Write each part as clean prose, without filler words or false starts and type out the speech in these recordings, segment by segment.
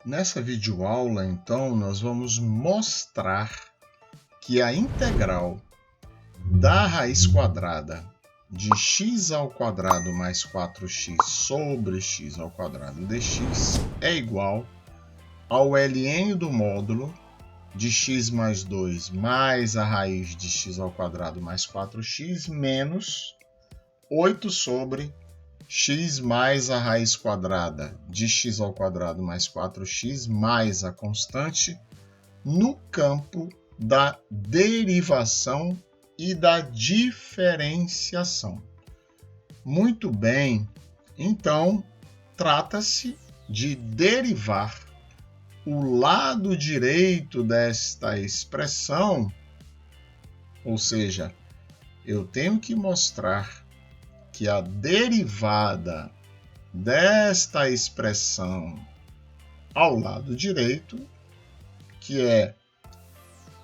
Nessa videoaula, então, nós vamos mostrar que a integral da raiz quadrada de x ao quadrado mais 4x sobre x ao quadrado dx é igual ao ln do módulo de x mais 2 mais a raiz de x ao quadrado mais 4x menos 8 sobre x mais a raiz quadrada de x ao quadrado mais 4x mais a constante no campo da derivação e da diferenciação. Muito bem, então trata-se de derivar o lado direito desta expressão, ou seja, eu tenho que mostrar que a derivada desta expressão ao lado direito, que é,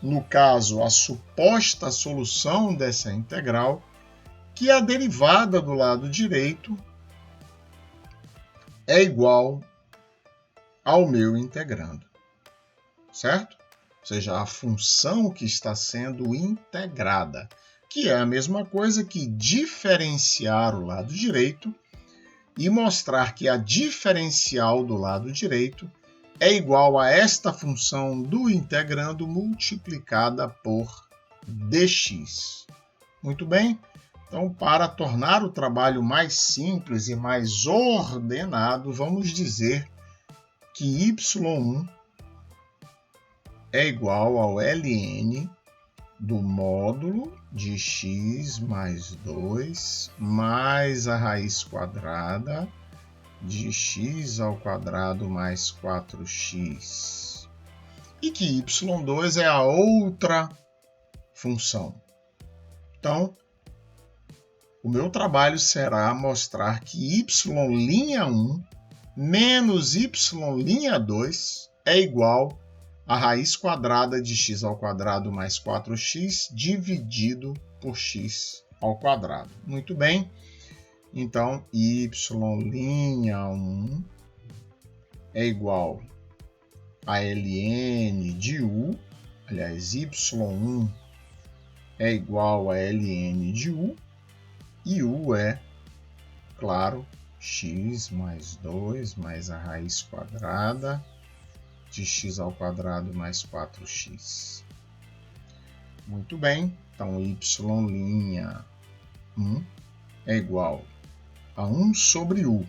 no caso, a suposta solução dessa integral, que a derivada do lado direito é igual ao meu integrando, certo? Ou seja, a função que está sendo integrada, que é a mesma coisa que diferenciar o lado direito e mostrar que a diferencial do lado direito é igual a esta função do integrando multiplicada por dx. Muito bem? Então, para tornar o trabalho mais simples e mais ordenado, vamos dizer que y1 é igual ao ln do módulo de x mais 2 mais a raiz quadrada de x ao quadrado mais 4x. E que y2 é a outra função. Então, o meu trabalho será mostrar que y' menos y'2 é igual a raiz quadrada de x ao quadrado mais 4x dividido por x ao quadrado. Muito bem. Então, y'1 é igual a ln de u, aliás, y1 é igual a ln de u, e u é, claro, x mais 2 mais a raiz quadrada de x ao quadrado mais 4x. Muito bem, então y' é igual a 1 sobre u,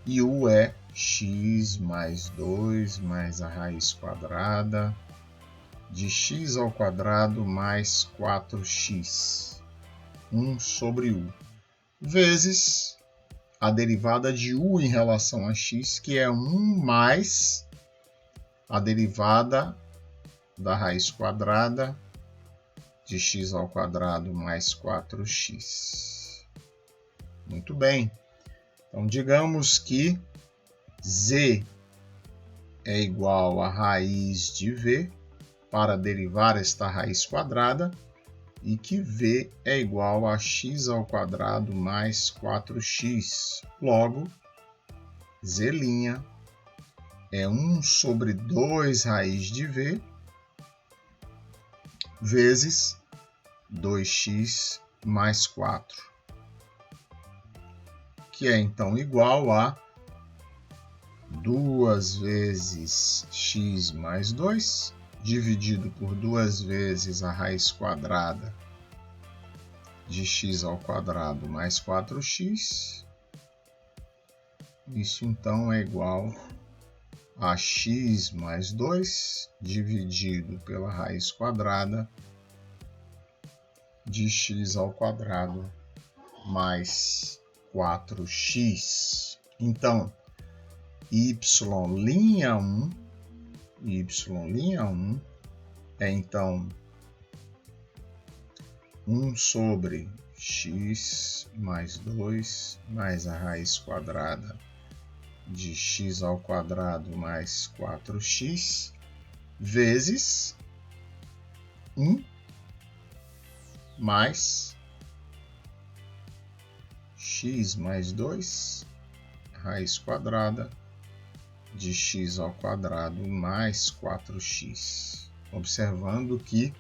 e u é x mais 2 mais a raiz quadrada de x ao quadrado mais 4x, 1 sobre u, vezes a derivada de u em relação a x, que é 1 mais a derivada da raiz quadrada de x ao quadrado mais 4x. Muito bem. Então, digamos que z é igual a raiz de v para derivar esta raiz quadrada e que v é igual a x ao quadrado mais 4x. Logo, z' é 1 sobre 2 raiz de v vezes 2x mais 4, que é então igual a 2 vezes x mais 2, dividido por 2 vezes a raiz quadrada de x ao quadrado mais 4x. Isso então é igual a x mais 2 dividido pela raiz quadrada de x ao quadrado mais 4x. Então, y'1 é então 1 sobre x mais 2 mais a raiz quadrada de x ao quadrado mais 4x vezes 1 mais x mais 2 raiz quadrada de x ao quadrado mais 4x. Observando que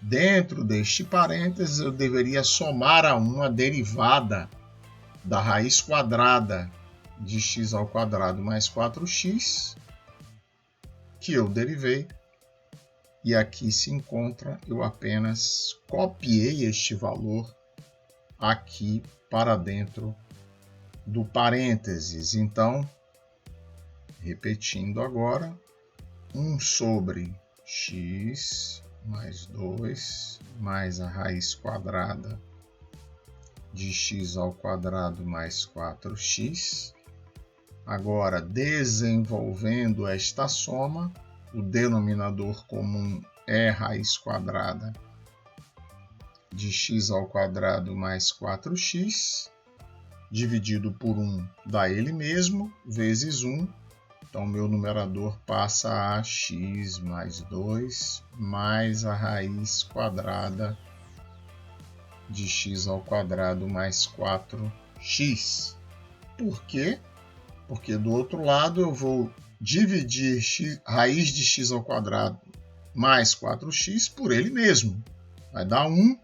dentro deste parênteses eu deveria somar a 1 a derivada da raiz quadrada de x ao quadrado mais 4x, que eu derivei, e aqui se encontra, eu apenas copiei este valor aqui para dentro do parênteses. Então, repetindo agora, 1 sobre x mais 2 mais a raiz quadrada de x ao quadrado mais 4x. Agora, desenvolvendo esta soma, o denominador comum é raiz quadrada de x ao quadrado mais 4x, dividido por 1 dá ele mesmo, vezes 1. Então, meu numerador passa a x mais 2 mais a raiz quadrada de x ao quadrado mais 4x. Por quê? Porque do outro lado eu vou dividir raiz de x ao quadrado mais 4x por ele mesmo. Vai dar 1.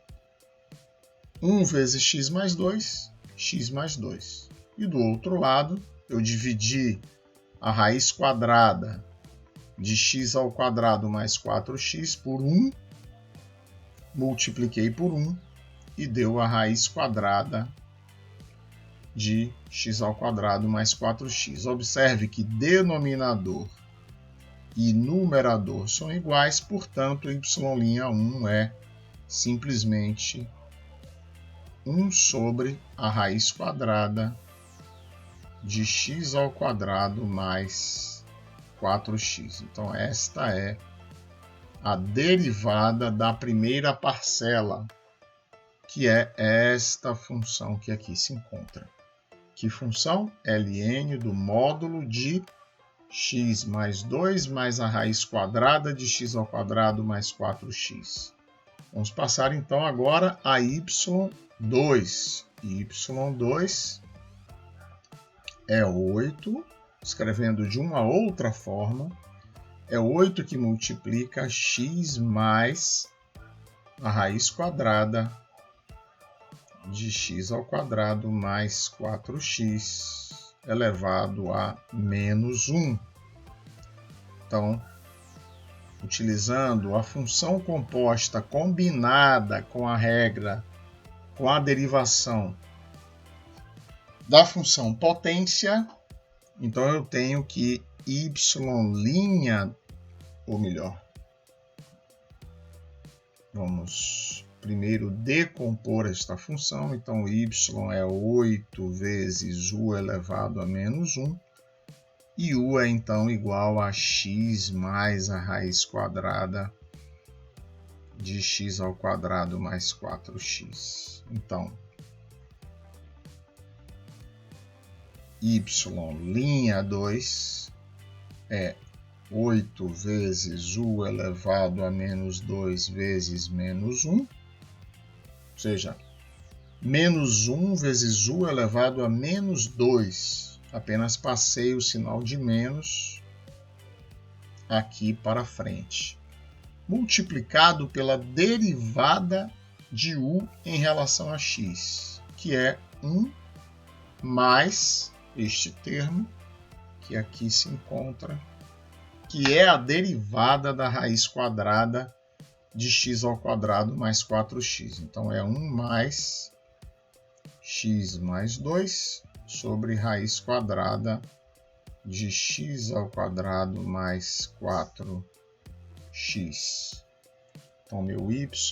1 vezes x mais 2, x mais 2. E do outro lado eu dividi a raiz quadrada de x ao quadrado mais 4x por 1, multipliquei por 1 e deu a raiz quadrada de x ao quadrado mais 4x. Observe que denominador e numerador são iguais, portanto, y'1 é simplesmente 1 sobre a raiz quadrada de x ao quadrado mais 4x. Então, esta é a derivada da primeira parcela, que é esta função que aqui se encontra. Que função? ln do módulo de x mais 2 mais a raiz quadrada de x ao quadrado mais 4x. Vamos passar então agora a y2. y2 é 8, escrevendo de uma outra forma, é 8 que multiplica x mais a raiz quadrada de x ao quadrado mais 4x elevado a menos 1. Então, utilizando a função composta combinada com a regra, com a derivação da função potência, então eu tenho que y', ou melhor, vamos primeiro decompor esta função. Então, y é 8 vezes u elevado a menos 1, e u é então igual a x mais a raiz quadrada de x ao quadrado mais 4x. Então, y'2 é 8 vezes u elevado a menos 2 vezes menos 1, ou seja, menos 1 vezes u elevado a menos 2. Apenas passei o sinal de menos aqui para frente. Multiplicado pela derivada de u em relação a x, que é 1 mais este termo, que aqui se encontra, que é a derivada da raiz quadrada de x ao quadrado mais 4x. Então, é 1 mais x mais 2 sobre raiz quadrada de x ao quadrado mais 4x. Então, meu y'2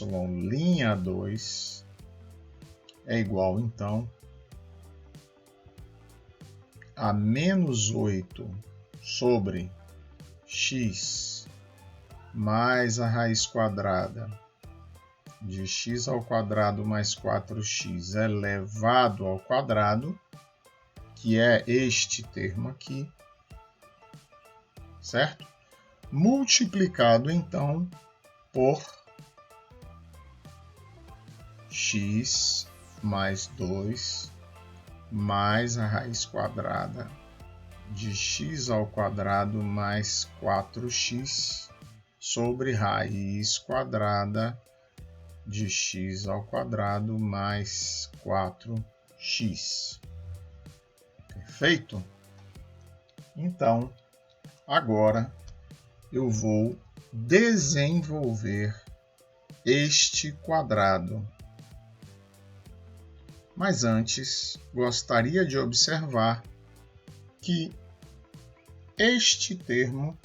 é igual, então, a menos 8 sobre x mais a raiz quadrada de x ao quadrado mais 4x elevado ao quadrado, que é este termo aqui, certo? Multiplicado, então, por x mais 2 mais a raiz quadrada de x ao quadrado mais 4x sobre raiz quadrada de x ao quadrado mais 4x. Perfeito? Então, agora eu vou desenvolver este quadrado. Mas antes, gostaria de observar que este termo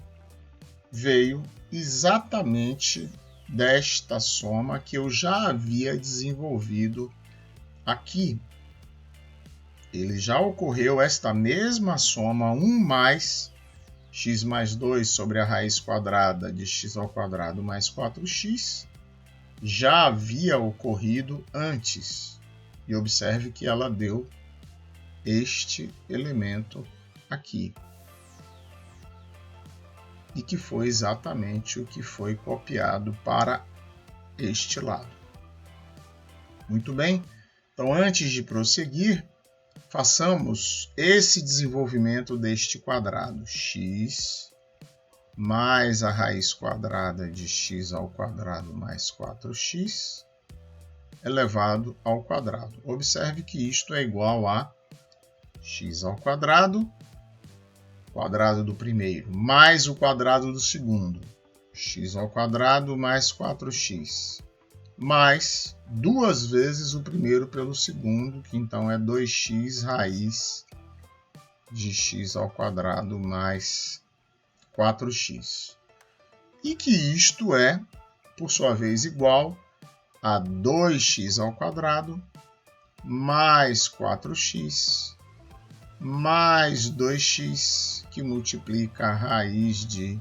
veio exatamente desta soma que eu já havia desenvolvido aqui. Ele já ocorreu esta mesma soma 1 mais x mais 2 sobre a raiz quadrada de x ao quadrado mais 4x já havia ocorrido antes. E observe que ela deu este elemento aqui. E que foi exatamente o que foi copiado para este lado. Muito bem? Então, antes de prosseguir, façamos esse desenvolvimento deste quadrado. X mais a raiz quadrada de x ao quadrado mais 4x elevado ao quadrado. Observe que isto é igual a x ao quadrado do primeiro, mais o quadrado do segundo, x ao quadrado mais 4x, mais 2 vezes o primeiro pelo segundo, que então é 2x raiz de x ao quadrado mais 4x. E que isto é, por sua vez, igual a 2x ao quadrado mais 4x mais 2x, que multiplica a raiz de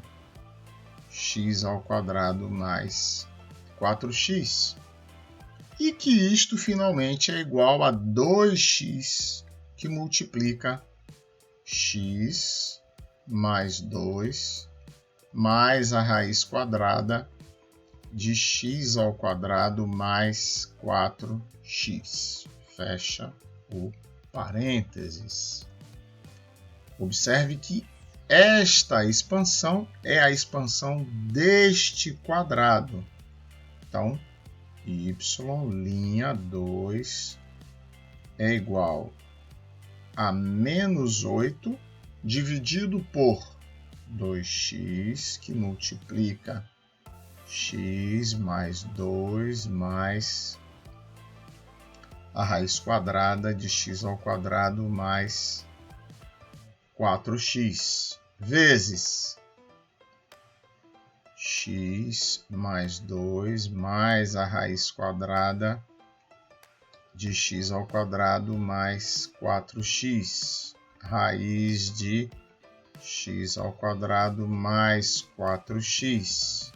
x ao quadrado mais 4x. E que isto finalmente é igual a 2x, que multiplica x mais 2 mais a raiz quadrada de x ao quadrado mais 4x. Fecha o parênteses. Observe que esta expansão é a expansão deste quadrado. Então, y'2 é igual a menos 8 dividido por 2x, que multiplica x mais 2 mais a raiz quadrada de x ao quadrado mais 4x, vezes x mais 2 mais a raiz quadrada de x ao quadrado mais 4x, raiz de x ao quadrado mais 4x.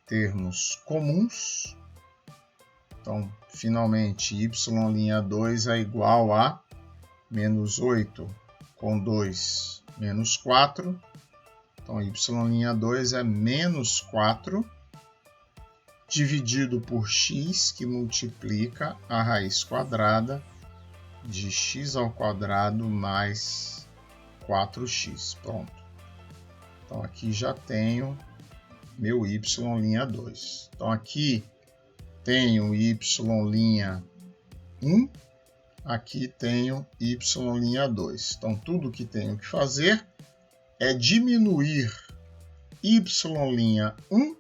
Termos comuns. Então, finalmente, y'2 é igual a menos 8 com 2, menos 4. Então, y'2 é menos 4 dividido por x, que multiplica a raiz quadrada de x ao quadrado mais 4x. Pronto. Então, aqui já tenho meu y'2. Então, aqui tenho y'1, aqui tenho y'2. Então, tudo que tenho que fazer é diminuir y'1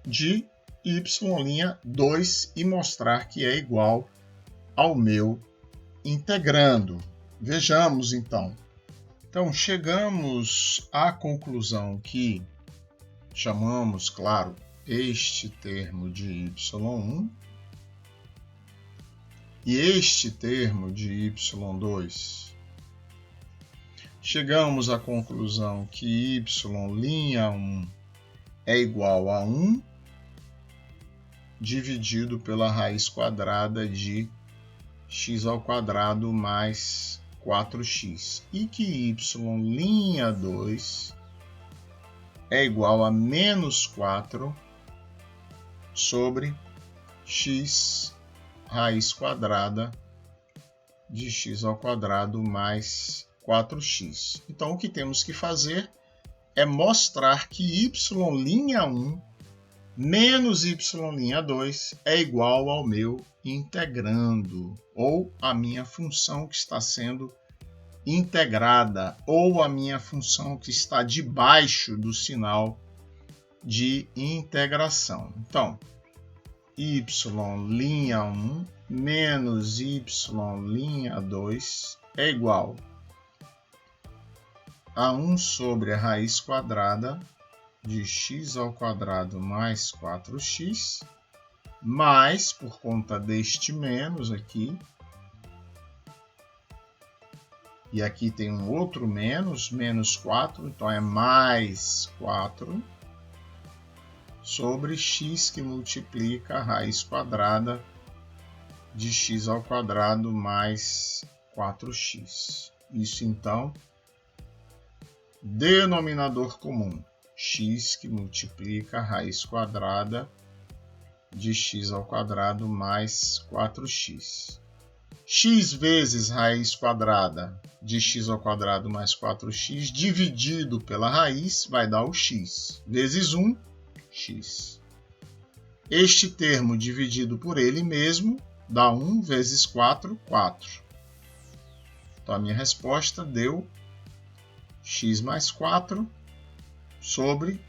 de y'2 e mostrar que é igual ao meu integrando. Vejamos, então. Então, chegamos à conclusão que chamamos, claro, este termo de y'1 e este termo de y'2. Chegamos à conclusão que y'1 é igual a 1 dividido pela raiz quadrada de x ao quadrado mais 4x. E que y'2 é igual a menos 4 sobre x raiz quadrada de x ao quadrado mais 4x. Então, o que temos que fazer é mostrar que y' menos y'2 é igual ao meu integrando, ou a minha função que está sendo integrada, ou a minha função que está debaixo do sinal de integração. Então, y' menos y'2 é igual a 1 sobre a raiz quadrada de x² mais 4x, mais, por conta deste menos aqui, e aqui tem um outro menos 4, então é mais 4, sobre x que multiplica a raiz quadrada de x² mais 4x. Isso, então, denominador comum, x que multiplica a raiz quadrada de x² mais 4x. X vezes raiz quadrada de x² mais 4x dividido pela raiz vai dar o x, vezes 1, x. Este termo dividido por ele mesmo dá 1 vezes 4, 4. Então, a minha resposta deu x mais 4 sobre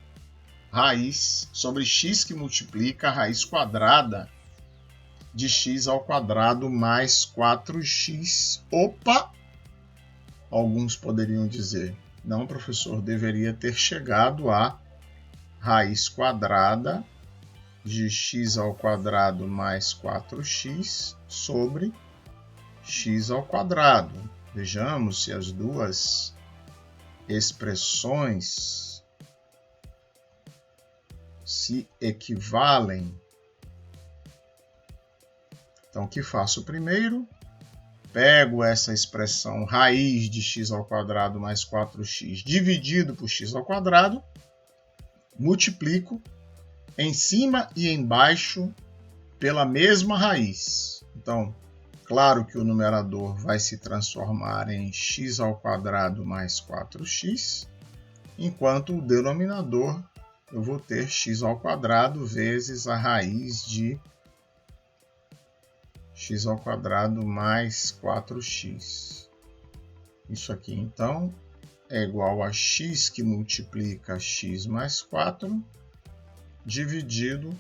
x que multiplica a raiz quadrada de x² mais 4x. Opa! Alguns poderiam dizer, não, professor, deveria ter chegado a raiz quadrada de x² mais 4x sobre x². Vejamos se as duas expressões se equivalem. Então, o que faço primeiro? Pego essa expressão raiz de x² mais 4x dividido por x², multiplico em cima e embaixo pela mesma raiz. Então, claro que o numerador vai se transformar em x² mais 4x, enquanto o denominador eu vou ter x² vezes a raiz de x² mais 4x. Isso aqui, então, é igual a x que multiplica x mais 4, dividido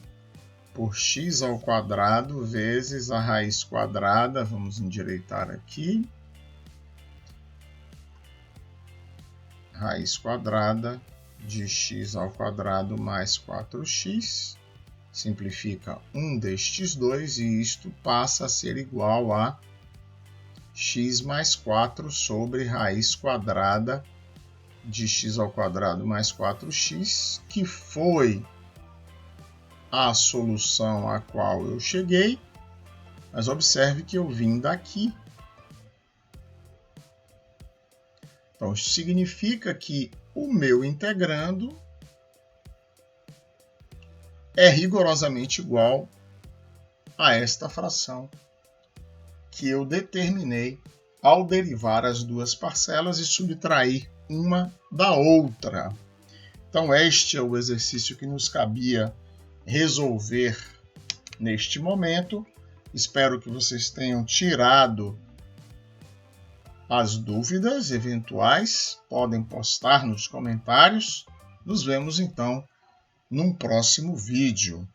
por x² vezes a raiz quadrada, vamos endireitar aqui, raiz quadrada de x² mais 4x, simplifica um destes dois e isto passa a ser igual a x mais 4 sobre raiz quadrada de x² mais 4x, que foi a solução a qual eu cheguei, mas observe que eu vim daqui. Então, isso significa que o meu integrando é rigorosamente igual a esta fração que eu determinei ao derivar as duas parcelas e subtrair uma da outra. Então, este é o exercício que nos cabia resolver neste momento. Espero que vocês tenham tirado as dúvidas eventuais. Podem postar nos comentários. Nos vemos, então, num próximo vídeo.